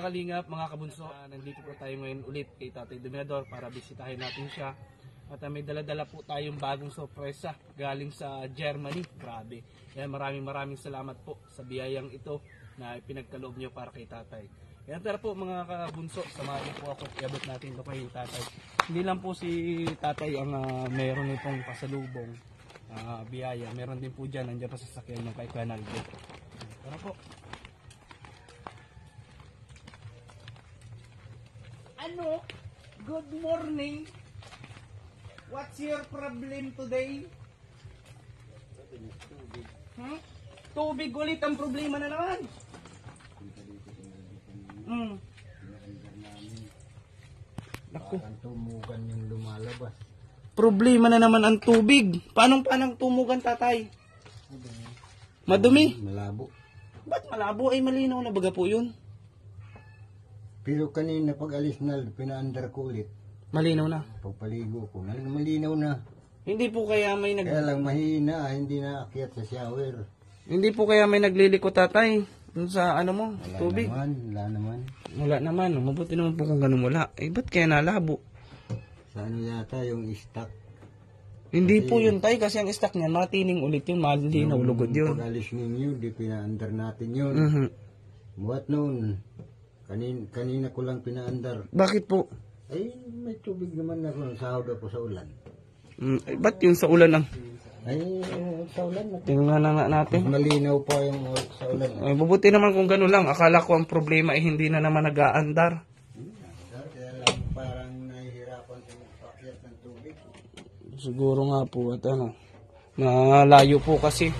kalingap, mga kabunso, nandito po tayo ngayon ulit kay Tatay Dominador para bisitahin natin siya. At may dala-dala po tayong bagong sorpresa galing sa Germany. Grabe. Kaya maraming salamat po sa biyayang ito na pinagkaloob nyo para kay Tatay. Kaya tara po mga kabunso, samahan po ako. Iabot natin ito kay Tatay. Hindi lang po si Tatay ang meron itong pasalubong biyaya. Meron din po dyan, nandiyan pa sa sakyan ng kay Canaldo. Tara po. Ano? Good morning. What's your problem today? Tubig ulit ang problema na naman. Naku. Tumugan yung lumalabas. Problema na naman ang tubig. Paano tumugan, Tatay? Madumi? Malabo. Ba't malabo? Ay malinaw na baga po yun. Pero kanina pag alis na, pinaandar ko ulit. Malinaw na. Pagpaligo ko, malinaw na. Hindi po kaya may Kaya lang mahina, hindi na akyat sa shower. Hindi po kaya may nagliliko, Tatay, dun sa ano mo, Wala tubig. Wala naman. Wala naman. Mabuti naman po kung ganun wala. Eh, ba't kaya nalabo? Sa ano yata yung stock. Hindi po yun, Tay, kasi ang stock niyan, matining ulit yun, malinaw, lugod yun. Pag alis ninyo, di pinaandar natin yun. Buhat noon, kanina ko lang pinaandar. Bakit po? Ay, may tubig naman ako, sahod ako sa ulan. Ay, ba't yun sa ulan ang... Ay, sa ulan na. Tingnan na nga natin. Malinaw pa yung sa ulan. Ay, mabuti naman kung ganun lang. Akala ko ang problema ay hindi na naman nag-aandar. Kaya lang parang nahihirapan sa pakyat ng tubig. Siguro nga po at ano, malayo po kasi.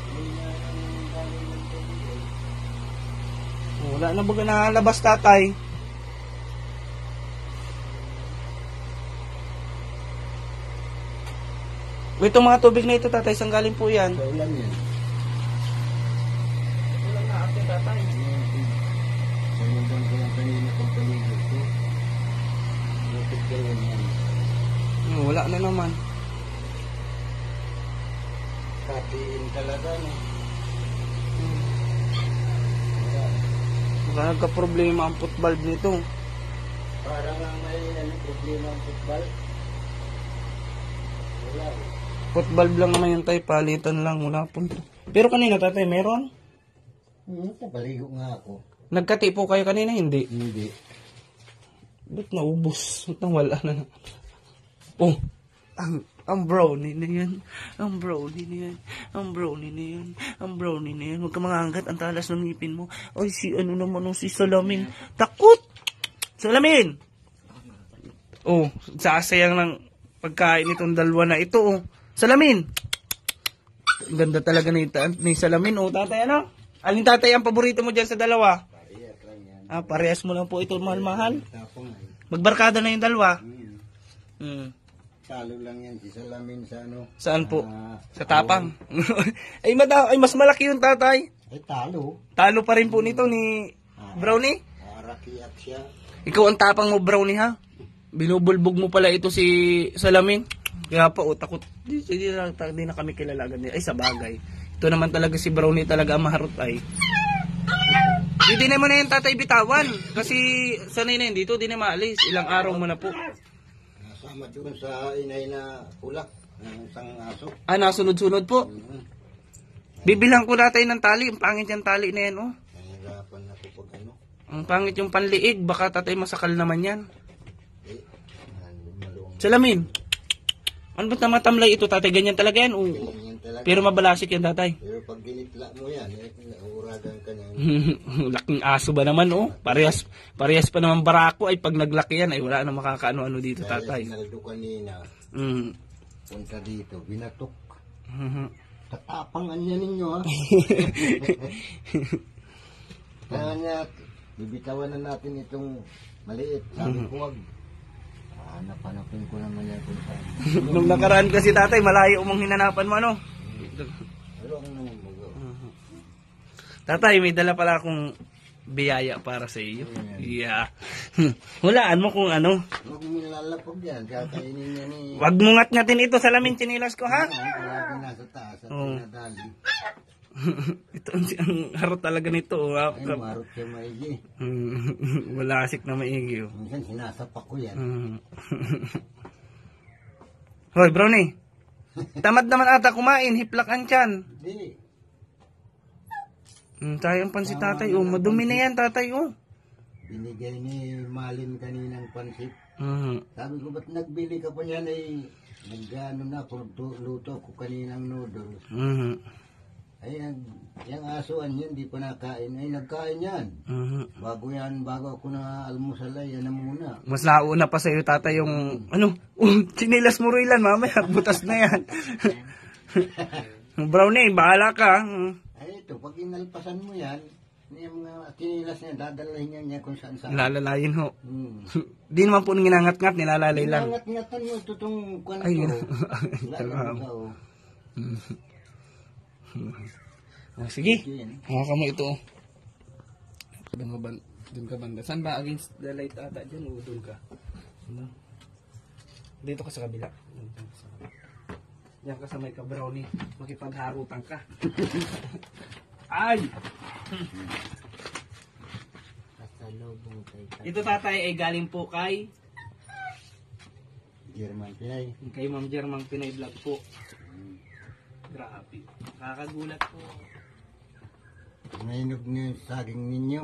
Wala na baga nakalabas, Tatay. Itong mga tubig na ito, Tatay, saan galing po yan? Sa ulan yan. Ulan na atin, Tatay. Saludan ko lang kanina kung paligo ko. Lapit ka yan yan. Wala na naman. Katiin talaga, no? Baka nagka-problema ang footvalve nito. Parang lang may problema ang football. Wala. Footvalve lang naman yung Tay, palitan lang, wala po. Pero kanina, Tatay, meron? Paligo nga ako. Nagkati po kayo kanina, hindi? Hindi. Ba't naubos? Ba't nawala na? Oh, ang brownie na yan. Ang brownie na yan. Ang brownie na yan. Ang brownie na yan. Huwag ka manganggat, ang talas ng ngipin mo. Ay, si ano naman, si Salamin. Takot! Salamin! Oh, sasayang ng pagkain itong dalawa na ito, oh. Salamin! Ang ganda talaga ni Salamin, oh. Tatay, ano? Alin, Tatay, ang paborito mo dyan sa dalawa? Parehas lang yan. Parehas mo lang po ito, mahal-mahal. Tapong ay. Magbarkada na yung dalawa. Talo lang yan si Salamin sa ano. Saan po? Sa tapang. ay, mas malaki yung Tatay. Ay, talo. Talo pa rin po nito ni Brownie. Rakiat siya. Ikaw ang tapang mo, Brownie, ha? Binubulbog mo pala ito si Salamin. Kaya pa, takot. Di na kami kilala agad. Ay, sa bagay. Ito naman talaga si Brownie talaga ang maharot ay. Hindi naman na yung Tatay bitawan. Kasi sanay na yun dito, di na maalis. Ilang araw mo na po. Nasama doon sa inay na kulak. Ng isang aso. Nasunod-sunod po. Bibilang ko natin ng tali. Ang pangit yung tali na yan, oh. Nahirapan na ko pag ano. Ang pangit yung panliig. Baka Tatay masakal naman yan. Maluong. Salamin. Ano ba't namatamlay ito, Tatay? Ganyan talaga yan? Ganyan talaga. Pero mabalasik yan, Tatay. Pero pag ginitla mo yan, uragan ka niyan. Laking aso ba naman, oh? Parehas pa naman barako. Ay, pag naglaki yan, ay wala na makakaano-ano dito, Tatay. Kaya sinaldo kanina, punta dito, binatok. Tatapangan niya ninyo, ha? Kaya niya, bibitawan na natin itong maliit. Sabi ko, wag. Hanap-hanapin ko naman yan kung saan. Nung nakaraan kasi, Tatay, malayo mong hinanapan mo, ano? Pero ang naman mag Tatay, may dala pala akong biyaya para sa iyo. Yeah. Hulaan mo kung ano. Huwag mo nilalapag yan, kakainin niya ni... Wag mo ngat-ngatin ito, Salamin, chinilas ko, ha? Palagi nasa taas at pinadali. Ito ang harot talaga nito. Oh. Ay, marot siya maigi. Walasik na maigi. Oh. Minsan sinasapak ko yan. Hoy, Brownie. Tamad naman ata kumain. Hiplak ang tiyan. Hindi. Sayang pan si tatay. Oh, madumi na yan, tatay. Oh. Binigay ni Malin kaninang pansit. Mhm. Sabi ko, ba't nagbili ka pa yan ay nag-ano na, luto ko kaninang noodles. Mhm. Ay, yung asuan yan, di pa nakain. Ay, nagkain yan. Mhm. Bago ako na almusal ay, yan na muna. Mas nauna pa sa'yo, tatay, yung, chinilas mo Roylan, mamaya, butas na yan. Brownie, bahala ka. Ay, ito, pag inalpasan mo yan, yung mga kinilas niya, dadalahin niya kung saan saan. Lalalayin ho. Di naman po ginangat-ngat, nilalalay lang. Inangat-ngatan mo, tutong kwan Ay, ito. Lalabog ka, oh. Sige, Yan. hawakan mo ito. Doon ka banda. Saan ba? Against the light ata dyan o doon ka? Dito ka sa kabila. Yan ka sa may ka-brownie. Makipagharutan ka. Ay! Ito tatay ay galing po kay German Pinay. kay Ma'am Germang Pinay Vlog po. Grabe. Nakakagulat po. Mainog niyo yung saging ninyo.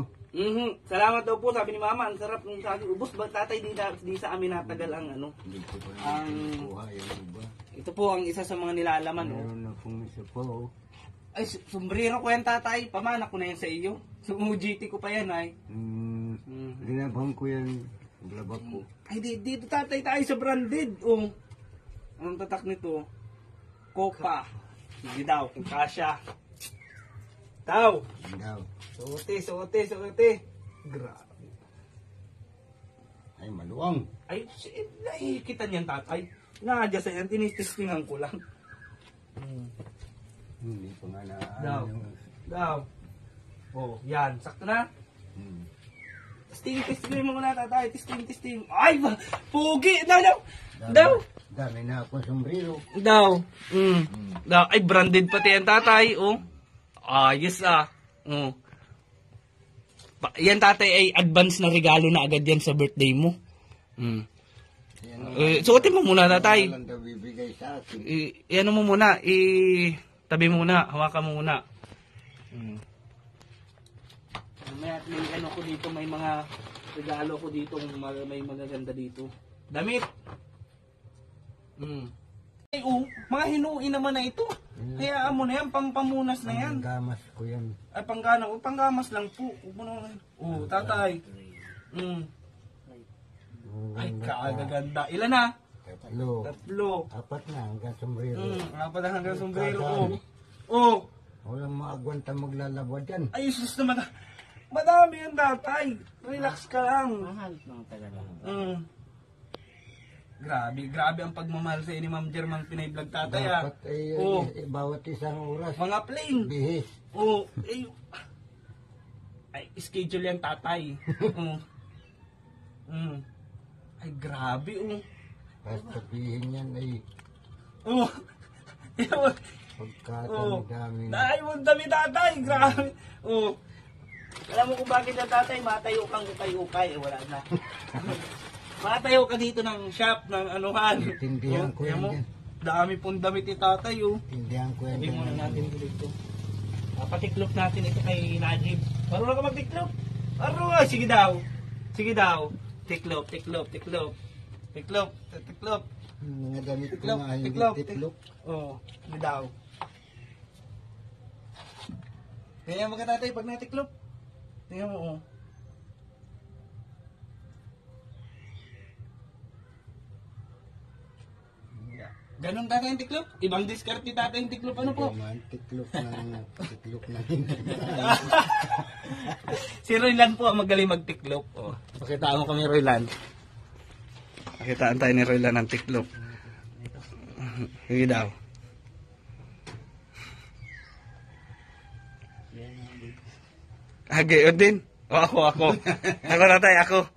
Salamat daw po, sabi ni Mama. Ang sarap ng saging. Ubus ba tatay di sa amin natagal ang ano? Hindi ko pa Ang nakuha yung iba. ito po ang isa sa mga nilalaman. Oh. Meron na pong isa po. Oh. Ay, sombrero ko yan tatay. Pamana ko na yan sa iyo. So, GT ko pa yan ay. Linabang ko yan. Labak ko. Ay, dito tatay tayo sa branded. Oh. Anong tatak nito? Copa. Sige daw, kung kasya. Daw. Daw. Suote. Grabe. Ay, maluwang. Ay, nakikita niyan tatay. Nakadya sa yan, tinististingan ko lang. Hindi pa nga na... Daw. Oh, yan. Sakto na. Testing mo muna tatay. Testing. Ay, pugi. Daw. Dami na akong sombrero. Daw. Daw. Ay, branded pati yan tatay. Oh. Ayos ah. Yan tatay ay advance na regalo na agad yan sa birthday mo. Suotin mo muna tatay. Walang daw bibigay sa akin. Ano mo muna. Tabi muna. Hawakan mo muna. May ano ko dito. May mga regalo ko dito. May magaganda dito. Damit. Ay, mga hinuin naman na ito. Hayaan mo na yan, pampamunas na yan. Panggamas ko yan. Ay, panggamas lang po. Tatay. Ay, kagaganda. Ilan na? Tatlo. Apat na hanggang sombrero. Apat na hanggang sombrero. Walang maagwanta maglalabad yan. Ay, sus naman. Madami yan, tatay. Relax ka lang. Mahal ng talaga. Grabe ang pagmamahal sa ni Ma'am Germang Pinay Vlog tatay. Dapat bawat isang oras. Mga plain. Bihis. Ay, schedule yan tatay. Ay, grabe Basta sabihin yan ay pagkatami-dami. Ay, ang dami tatay. Grabe. Alam mo kung bakit yan tatay, matayo kang ukay-ukay. Wala na. Matayo ka dito ng shop, ng anuhan. Tindihan ko yan dyan. Dami pong damit ni tatay. Tindihan ko yan Sabi dyan. muna natin dito. Patiklop natin ito kay Najib. Marunong ka magtiklop? Marunong. Sige daw. Tiklop. Mga damit ko Tiklop, nga hindi tiklop. tiklop. Sige daw. Tingnan mo ka tatay pag natiklop. Tingnan mo Ganon tatay yung tiklop? Ibang discard ni tatay yung tiklop. Ano po? Tiklop na hindi. Si Roylan po ang magaling magtiklop. Pakitaan mo kami Roylan. Pakitaan tayo ni Roylan ng tiklop. Sige daw. Gayon din. Ako. Ako tatay, ako.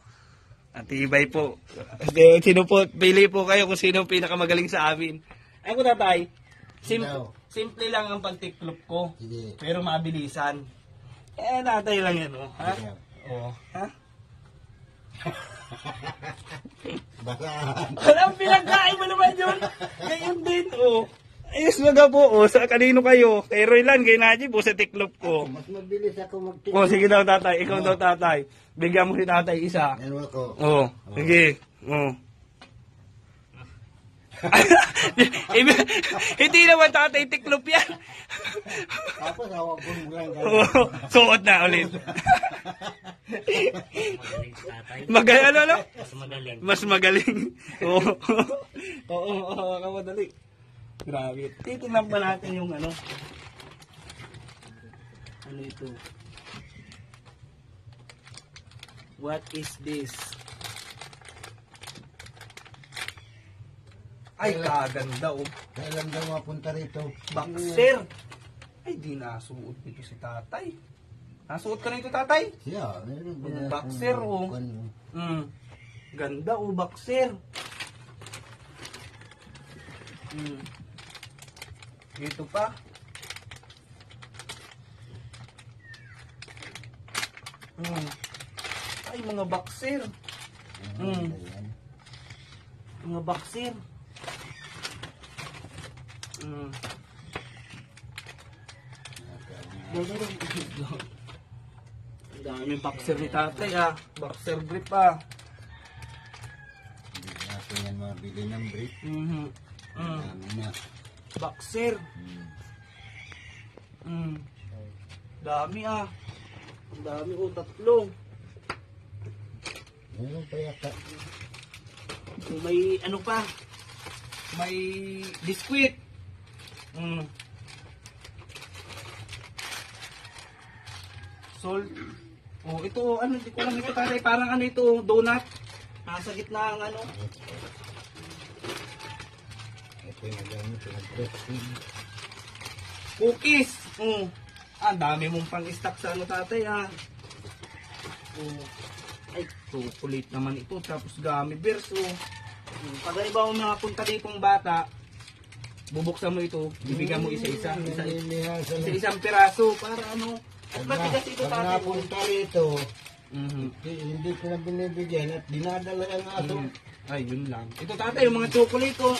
Atibay po. Sino po, pili po kayo kung sino pinakamagaling sa amin. Ako tatay. Ikaw. Simple lang ang pagtiklop ko. Sige. Pero mabilisan. Tatay lang yan, oh. Ha? Sige. Oo. Ha? Basahan. Walang pinagkain mo naman yun. Ngayon din, oh. Ayos baga po, oh. Sa kanino kayo? Kay Roylan, kay Najib, oh, sa tiklop ko. Mas mabilis ako mag-tip. Oh, sige daw, tatay. Ikaw daw, tatay. Bigyan mo si tatay isa. Ano ako? Oh, sige. Oh. Hindi naman tatay tiklop yan. Tapos hawak ko mo lang. Oh, suot na ulit. Magaling, ano? Mas magaling. Oo. Oo, kamadali. Grabe. Titingnan pa natin yung ano. Ano ito? What is this? Ay, kaganda, oh. Kailan daw mapunta rito? Boxer. Ay, di nasuot dito si tatay. Nasuot ka na ito, tatay? Siya. Meron ba na Boxer, akong oh. ano? Ganda, oh, boxer. Ito pa. Ay, mga boxer. Ayan. Mga boxer. Ang daming boxer ni tatay, ah. Boxer grip, ah. Hindi natin yan mabili ng brief. Dami na. Boxer. Dami, ah. Ang dami, oh, tatlo. Meron pa yata. May ano pa? May biskwit. Salt. Oh, ito ano, hindi ko alam ito tatay, parang ano ito, donut. Nasa gitna ang ano. Ito yung nagamit sa dressing. Cookies. Ang dami mong pang-stock sa ano tatay, ah. Ay, chocolate naman ito, tapos gummy bears, oh. Pag iba ang mga punta ditong bata, bubuksan mo ito, bibigyan mo isa-isa. Isa-isang piraso para ano. At matigas ito Pag tatay. napunta rito, hindi ko na binibigyan at dinadala ang aso. Ay, yun lang. Ito tatay, yung mga chocolate, oh.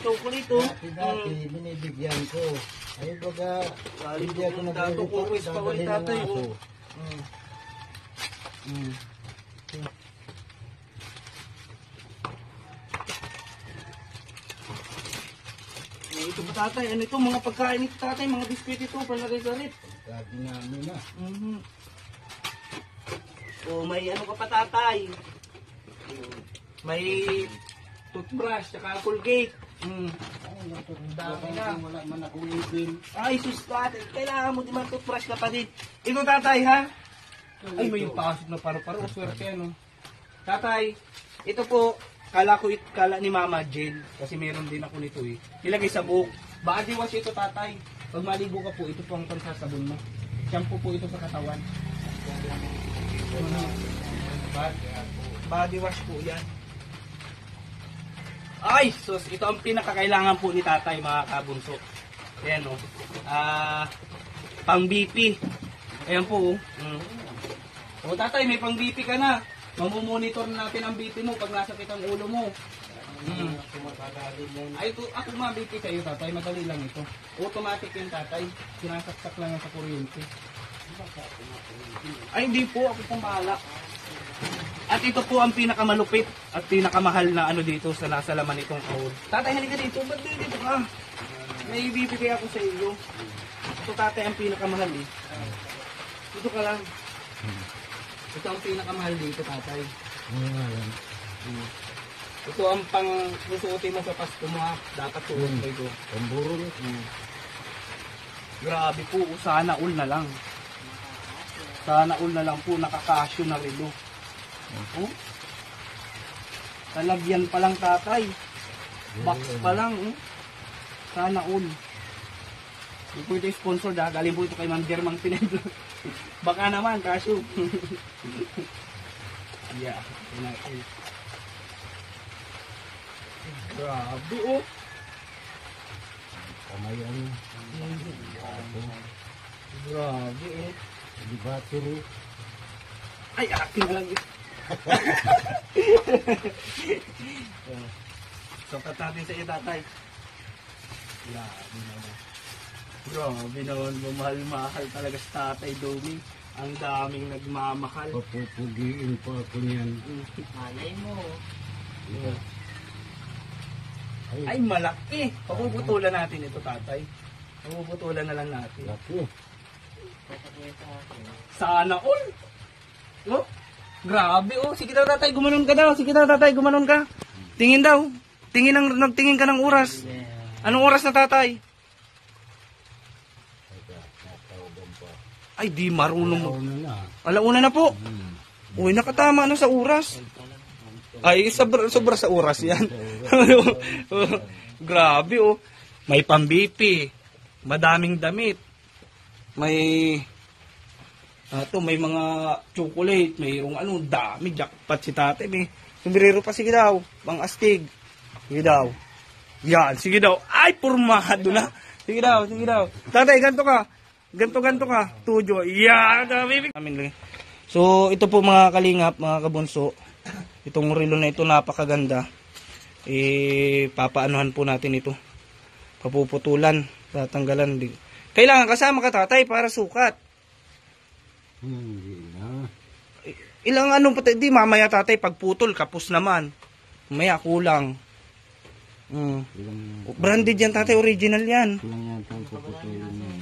Chocolate, oh. Dati binibigyan ko. Ay baga, hindi ako Dato cookies pa ulit tatay, oh. Ito pa tatay, ano ito, mga pagkain ito tatay, mga biskuit ito, palagay sa rip. Dati namin na. O may ano ka pa tatay, may toothbrush, saka Colgate. Dami na. Wala man akong ipin. Ay, sus tatay, kailangan mo di man toothbrush na pa din. Ito tatay ha? Ay, may pasok na paro-paro, swerte ano. Tatay, ito po, kala ni Mama Jane, kasi meron din ako nito eh. Nilagay sa buhok. Body wash ito tatay. Pag maligo ka po, ito po ang pansasabon mo. Shampoo po ito sa katawan. Body wash po yan. Ay, sus, ito ang pinakakailangan po ni tatay mga kabunso. Ayan o. Pang BP. Ayan po o. O tatay, may pang BP ka na. Mamumonitor natin ang BP mo pag nasakit ang ulo mo. Ay, ito, ako ma-BP sa'yo tatay, madali lang ito. Automatic yung tatay, sinasaksak lang yan sa kuryente. Ay, hindi po, ako pong bahala. At ito po ang pinakamalupit at pinakamahal na ano dito sa nasa laman itong kahon. Tatay, halika dito, ba't dito ka? May ibibigay ako sa iyo. Ito tatay ang pinakamahal eh. Dito ka lang. Ito ang pinakamahal dito tatay. Ito ang pang susuotin mo sa Pasko mo ha. Dapat suot mo ito. Pamburo na. Grabe po, sana all na lang. Sana all na lang po, nakakasyo na relo. Oh? Talagyan pa lang tatay. Box pa lang. Sana all. Hindi po ito sponsor ha. Galing po ito kay Ma'am Germang Pinedlo. Baka naman, kasyo. Yeah. Grabe oh. Kamay ano. Grabe eh. Di battery. Ay, akin na lang yun. Sukat natin sa itatay. Grabe naman. Grabe naman, mahal talaga sa tatay Domi. Ang daming nagmamahal. Papupugiin pa ako niyan. Malay mo. Ay, malaki. Papuputulan natin ito, tatay. Papuputulan na lang natin. Laki. Sana all. Oh, grabe oh. Sige daw, tatay, gumanon ka daw. Sige daw, tatay, gumanon ka. Tingin daw. Nagtingin ka ng oras. Anong oras na, tatay? Ay, di marunong. Una na. Alauna na po. Uy, nakatama na sa oras. Ay, sobra sa oras yan. Grabe oh. May pambipi. Madaming damit. May may mga chocolate, mayroong dami, jackpot si tatay. May sumbrero pa, sige daw, pang astig. Sige daw. Yan, sige daw. Ay, purmado na. Sige daw. Tatay, ganto ka. Ganto ka. Tujo. Yan, kami. So, ito po mga kalingap, mga kabunso. Itong relo na ito, napakaganda. Papaanuhan po natin ito. Papuputulan, tatanggalan. Kailangan kasama ka, tatay, para sukat. Hindi na. Ilang di mamaya, tatay, pagputol, kapos naman. Mamaya, kulang. Branded yan, tatay, original yan. Kulang yan ang puputulin yan.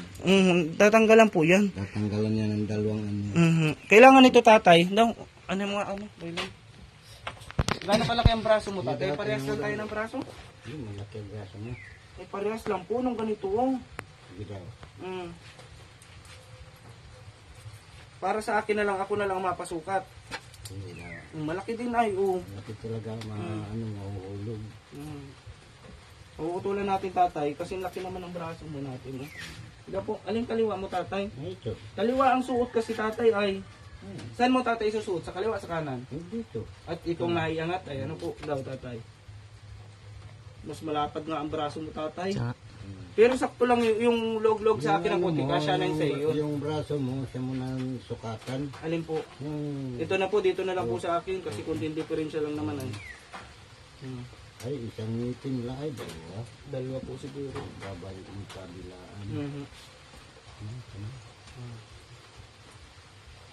Tatanggalan po yan. Tatanggalan yan ng dalawang ano. Kailangan ito, tatay. Gano'n kalaki ang braso mo, tatay? Parehas lang tayo ng braso? Yung malaki ang braso mo. Parehas lang po nung ganito. Sige daw. Para sa akin na lang, ako na lang mapasukat. Hindi na. Malaki din ay, Malaki talaga, mahuhulog. Uutulan natin, tatay, kasi laki naman ang braso mo natin. Diba po, aling kaliwa mo, tatay? Ito. Kaliwa ang suot kasi, tatay, ay. Saan mo, tatay, susuot? Sa kaliwa, sa kanan? Dito. At itong naiangat, ay ano po daw, tatay? Mas malapad nga ang braso mo, tatay. Pero sakto lang yung log-log sa akin ang konti, kasya na yun sa iyo. Yung braso mo, siya mo nang sukatan. Alin po? Ito na po, dito na lang po sa akin, kasi konting differential lang naman ay. Ay, isang ngipin lang ay dalawa. Dalawa po siguro. Babalik mo kabilaan.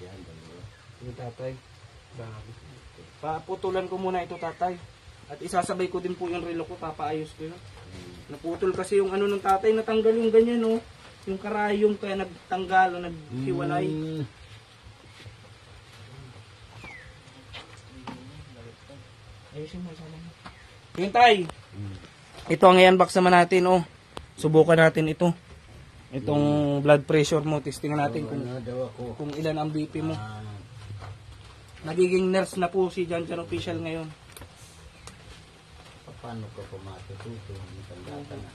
Yan, dalawa. Yung tatay. Grabe. Paputulan ko muna ito, tatay. At isasabay ko din po yung relo ko, papaayos ko yun. Naputol kasi yung ng tatay, natanggal yung ganyan, no? Yung karayong, kaya nagtanggal o naghiwalay. Ayusin mo, sama mo. Yung tay, ito ang i-unbox naman natin, oh. Subukan natin ito. Itong blood pressure mo, testingan natin kung ilan ang BP mo. Nagiging nurse na po si Jan Official ngayon. Paano ka pumatututo? Matanda na.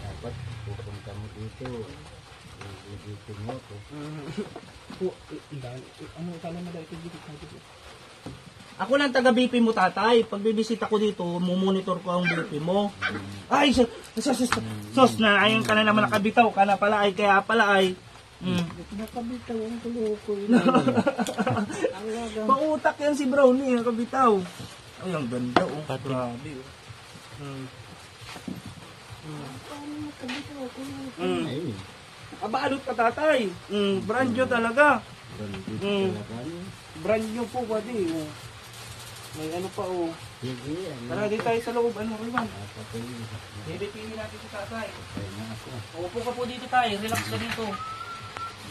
Dapat pupunta mo dito. Dito mo ako. Ano kala mo dahil ako lang taga BP mo, tatay. Pag bibisita ko dito, mumonitor ko ang BP mo. Ay, sos na, ayun ka na naman nakabitaw ka na pala ay, kaya pala ay. Nakabitaw ang tuloko. Pautak yan si Brownie, nakabitaw. Ay, ang ganda, oh. Grabe, oh. Paano nakabitaw ako? Abalot ka, tatay. Brand new talaga. Talaga. Brand new po, pwede, oh. May ano pa, oh. Sige, Tara, di tayo sa loob. Ano, Rivan? Pili natin si tatay. Upo ka po dito, tayo. Relax ka dito.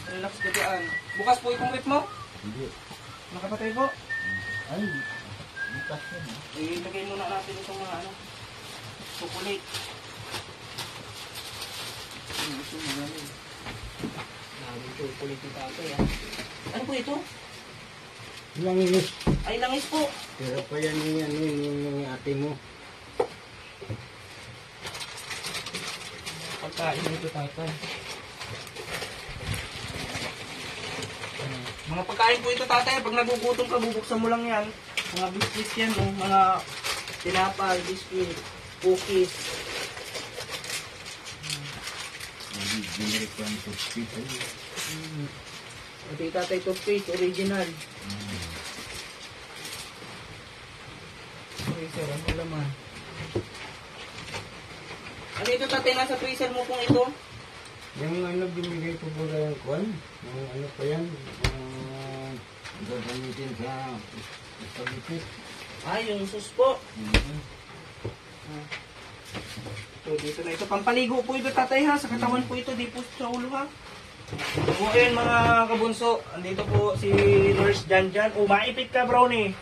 Relax ka dyan. Bukas po itong rip mo? Hindi. Nakapatay po? Ay, bukas yan. Ilagay muna natin itong mga ano. Chocolate. Ito mga ano. Daming chocolate yung tatay, ah. Ano po ito? Langis. Ay, langis po. Pero pa yan yung ate mo. Pagkain ito, tatay. Mga pagkain po ito, tatay. Pag nagugutom ka, bubuksan mo lang yan. Mga biscuits yan, oh. Mga tinapay, biscuit, cookies. Original kwan toothpaste. Ito yung tatay toothpaste, original. Freezer, ano laman? Ano ito tatay, nasa freezer mo pong ito? Yung ano, binigay ko po yung kwan. Yung ano pa yan. Gagamitin sa stability. Yung sus po. So, dito na ito. Pampaligo po ito tatay ha. Sa katawan po ito, di po sa ulo ha. So, ayun mga kabunso. Andito po si Nurse Janjan. Maipit ka brownie.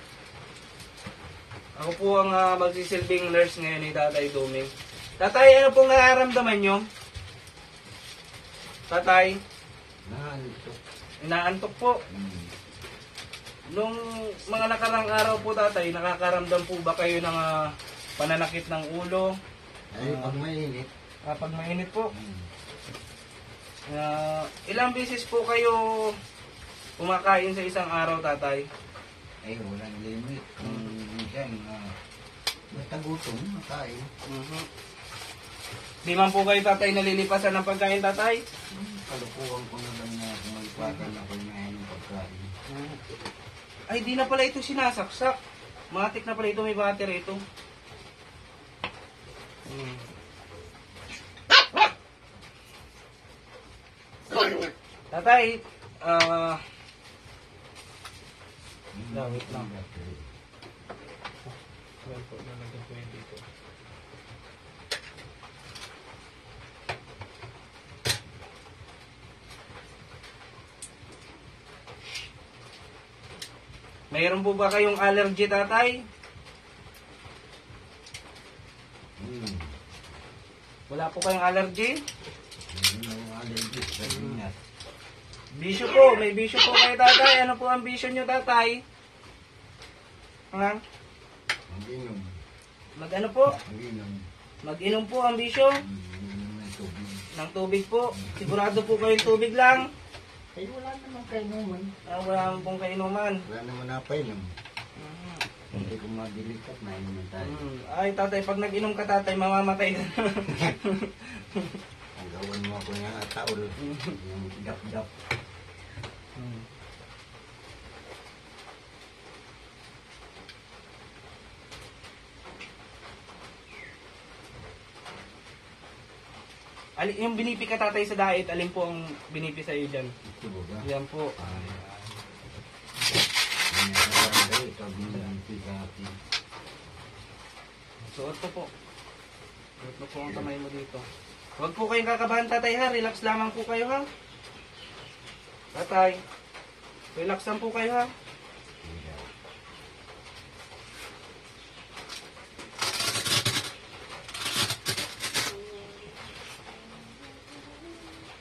Ako po ang magsisilbing nurse ngayon ni Tatay Duming. Tatay, ano pong nararamdaman nyo? Tatay? Inaantok po. Nung mga nakarang araw po tatay, nakakaramdam po ba kayo ng pananakit ng ulo? Ay, pag mainit. Pag mainit po. Ilang beses po kayo kumakain sa isang araw tatay? Ay, walang limit. Minsan, basta gutom, makain. Di man po kayo tatay nalilipasan ng pagkain tatay? Kalukuhan ko na lang na kumalipakan ako ngayon ng pagkain. Ay, di na pala ito sinasaksak. Matik na pala ito, may battery ito. Tatay, wait lang. Well po, nalagyan ko yun dito. Mayroon po ba kayong allergy, tatay? Wala po kayong allergy? Bisyo po, may bisyo po kayo tatay. Ano po ang bisyo nyo tatay? Mag-inom. Mag-ano po? Mag-inom. Mag-inom po ang bisyo? Ng tubig po. Sigurado po kayong tubig lang? Ay, wala naman kainuman. Wala naman pong kainuman. Wala naman napainom. Hindi ko madilikat na inuman tayo. Ay tatay, pag nag-inom ka tatay, mamamatay ka. Ang gawan mo ako ng taol. Yung dap-dap. Yung binipi ka tatay sa diet, alin po ang binipi sa iyo dyan? Ito ba? Yan po. Suot po po. Suot mo po ang kamay mo dito. Huwag po kayong kakabahan tatay ha. Relax lamang po kayo ha. Tatay. Relax lang po kayo ha.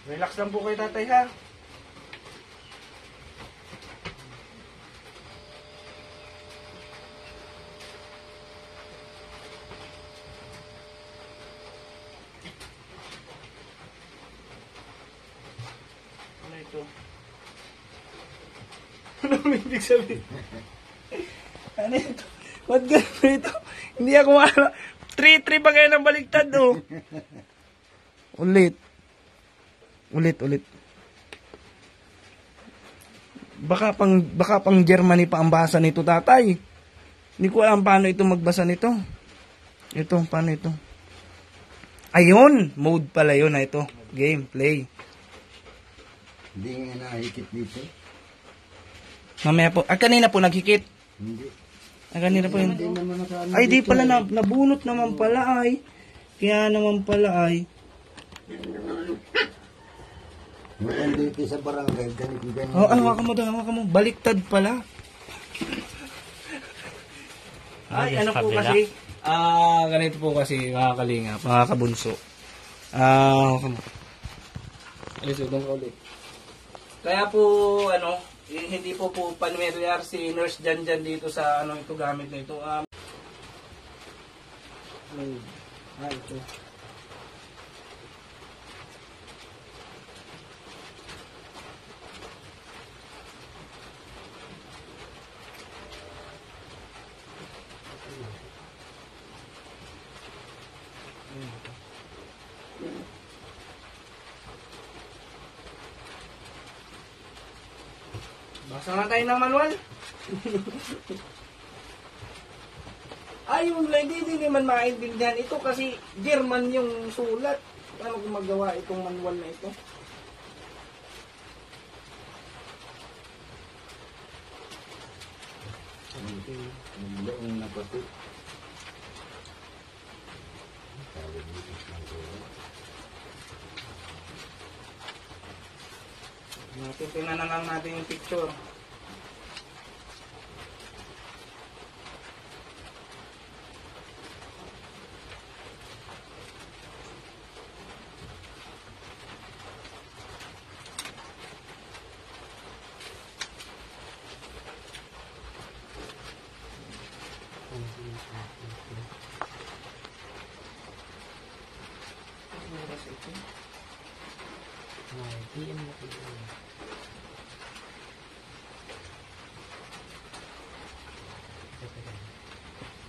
Relax lang po kayo tatay ha. Ano ito? Ano ibig sabihin? Ano ito? Ba't gano'n ito? Hindi ako mahala. 3-3 pa kayo ng baliktad oh. Ulit. Ulit. Baka pang Germany pa ang basa nito tatay. Hindi ko alam paano ito magbasa nito. Ito, paano ito? Ayun! Mode pala yun na ito. Game, play. Hindi nga nakahikit dito. Mamaya po. Kanina po naghikit. Hindi. Kanina po yun. Hindi naman nakaano Ay, di dito. pala nabunot naman pala ay. Kaya naman pala ay. Dito sa barangay, ganito. Hawakan mo. Baliktad pala. Ay, ano po kasi? Ganito po kasi, mga kalinga, mga kabunso. Doon ka ulit. Kaya po, hindi po pamilyar si Nurse Janjan dito sa ito gamit na ito. Ito. Sama tayo ng manual. Ay, yung hindi naman maintindihan ito kasi German yung sulat. Paano gumagawa itong manual na ito? Ang na pati. Tingnan na lang natin yung picture.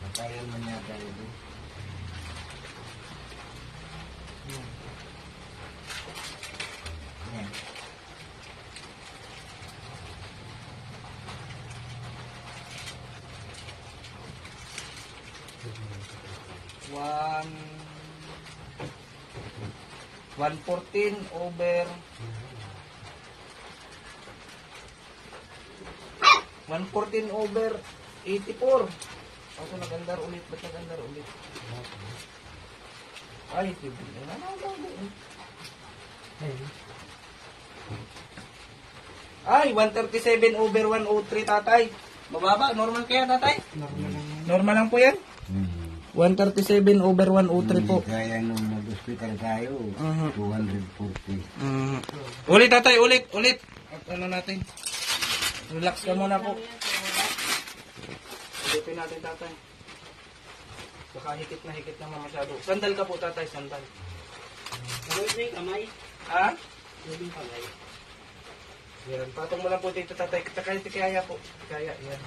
Matayan mo niya tayo doon. Yan. One 114 over 114 over 84. Ako nagandar ulit. Ba't nagandar ulit? Ay, ay, 137 over 103 tatay. Mababa, normal kaya tatay? Normal lang po yan. 137 over 103 po. Kaya nung nag-hospital tayo, 240. Ulit tatay, ulit. At ano natin? Relax ka muna po. Silipin natin tatay. Baka hikit na masyado. Sandal ka po tatay, sandal. Gawin mo yung kamay. Ha? Gawin yung kamay. Yan, patong mo lang po dito tatay. Kaya po. Kaya, yan.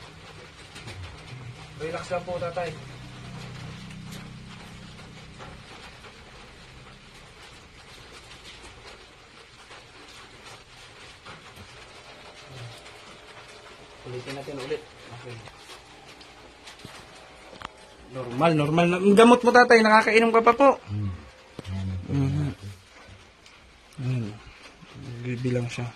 Relax lang po tatay. Ulitin natin ulit. Okay. Normal. Ang gamot mo tatay, nakakainom ka pa po. Bibilang siya.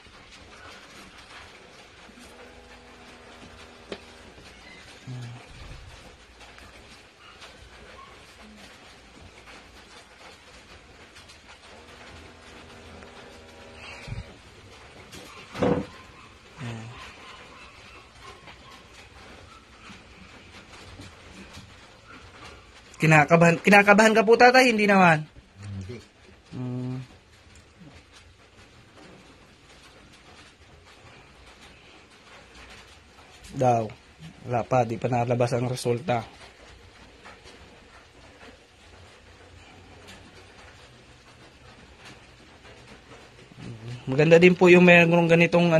Kinakabahan ka po tatay, hindi naman. Hindi. Daw. Wala pa, di pa nalabas ang resulta. Maganda din po yung mayroong ganitong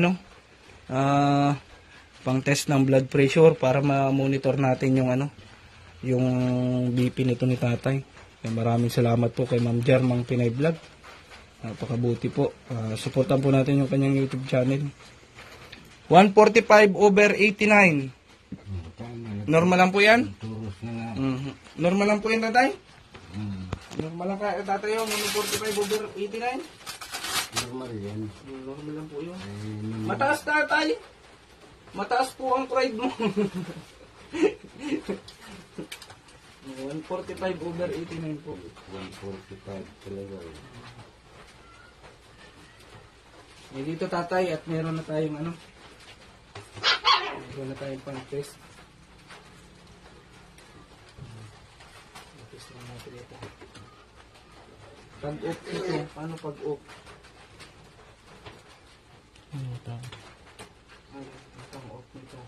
pang test ng blood pressure para ma-monitor natin yung yung BP nito ni tatay. Kaya maraming salamat po kay Ma'am Jermang Pinay Vlog. Napakabuti po. Supportan po natin yung kanyang YouTube channel. 145 over 89. Normal lang po yan? Turos na nga. Normal lang po yan tatay? Mm. Normal lang kaya tatay yung 145 over 89? Normal yan. Normal lang po yun. Ay, Mataas tatay. Mataas po ang pride mo. 145 over 89 po. 145 talaga. May dito tatay at meron na tayong meron na tayong pang test. Test lang natin ito. Pag-off ito. Paano pag-off? Pang-off nito.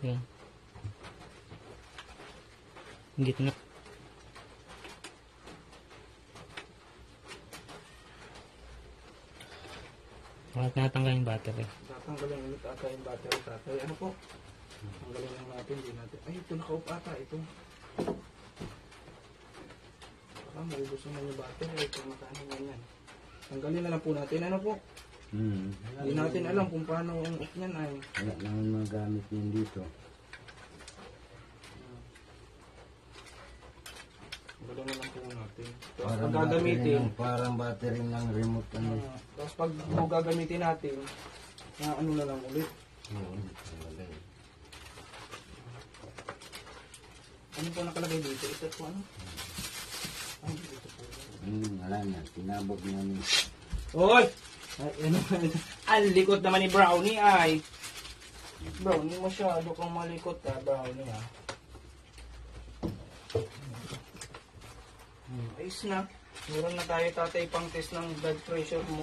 Yan. Ang gitna. Bakit natanggal yung battery? Tatanggalin ulit ata yung battery tatay. Ano po? Tanggalin lang natin. Hindi natin. Ay, ito naka-off ata. Ito. Baka maubos naman yung battery. Ito nakano nga yan. Tanggalin na lang po natin. Ano po? Hindi natin alam kung paano ang off niyan ay. Wala naman magamit yun dito. Wala na lang po natin. Tapos Parang pag gagamitin, parang battery ng remote ano. tapos pag gagamitin natin, na ano na lang ulit. Wala. Ano po nakalagay dito? Ito po ano? Ano dito po? Wala na, tinabog namin. Hoy! Ay, ano? Ang likot naman ni Brownie ay. Brownie, masyado kang malikot ha, Brownie ha. Ayos na. Meron na tayo tatay pang test ng blood pressure mo.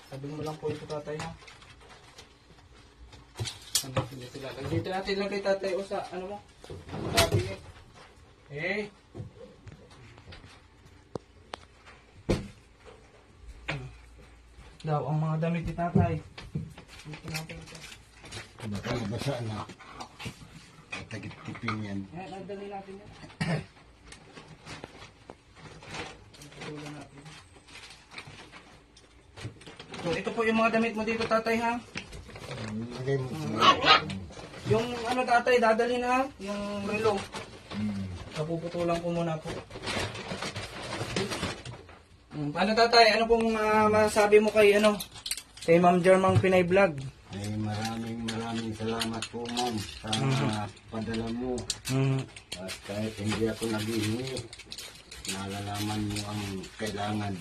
Sabi mo lang po ito tatay ha. Dito natin lang kay tatay o sa ano mo? Sabi niya. Daw ang mga damit ni tatay. Dito natin ito. Baka nabasa na. Tagit-tipin yan. Nagdali natin yan. Tuloy natin. So ito po yung mga damit mo dito tatay ha. Lagay mo. Yung ano tatay, dadali na yung relo. Napuputulan ko muna po. Paano tatay, ano pong masabi mo kay ano? Kay Ma'am Jermang Pinay Vlog? Ay maraming salamat po ma'am sa padala mo. At kahit hindi ako naghihingi, nalalaman mo ang kailangan.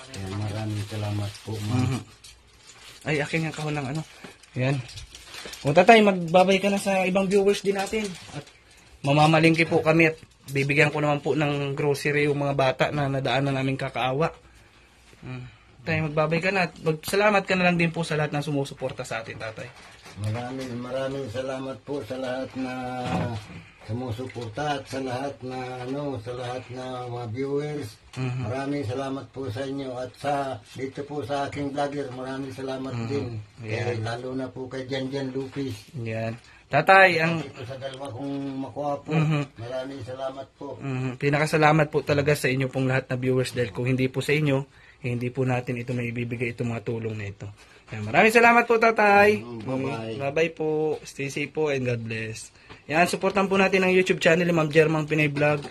Kaya maraming salamat po ma'am. Ay, akin yung kahon ng ano. Ayan. O tatay, magbabay ka na sa ibang viewers din natin. At mamamalingki po kami at bibigyan ko naman po ng grocery yung mga bata na nadaan na namin kakaawa. Tayo magbabay ka na at salamat ka na lang din po sa lahat ng sumusuporta sa atin tatay. Maraming salamat po sa lahat na sumusuporta at sa lahat na sa lahat na mga viewers. Maraming salamat po sa inyo at dito po sa aking vlogger, maraming salamat din. Kaya lalo na po kay Janjan Lupis. Yan. Tatay, Ito sa dalawa kong makuha po. Maraming salamat po. Pinakasalamat po talaga sa inyo pong lahat na viewers dahil kung hindi po sa inyo, hindi po natin ito may ibibigay itong mga tulong na ito. Yan. Maraming salamat po tatay. Bye-bye. Bye-bye po. Stay safe po and God bless. Yan, supportan po natin ang YouTube channel ni Ma'am Jermang Pinay Vlog,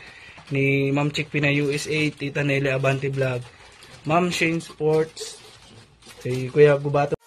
ni Ma'am Chick Pinay USA, Tita Nelly Abante Vlog, Ma'am Shane Sports, si Kuya Gubato.